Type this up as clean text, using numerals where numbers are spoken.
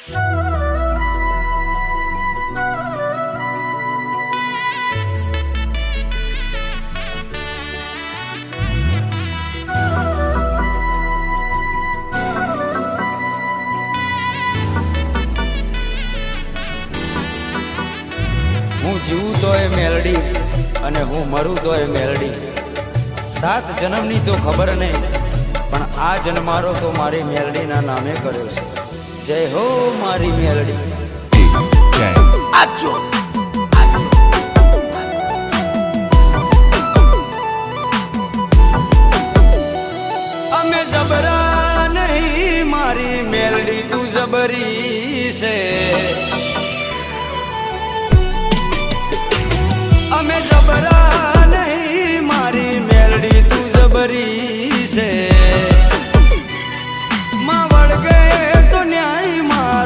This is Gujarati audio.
હું જીવું તોય મેલડી અને હું મરું તોય મેલડી। 7 જન્મની તો ખબર નહીં, પણ આ જન્મારો તો મારી મેલડીના નામે કર્યો છે। જય હો મારી મેલડી। અમે જબરા નહીં મારી મેલડી તું જબરી છે। અમે જબરા નહીં મારી મેલડી તું જબરી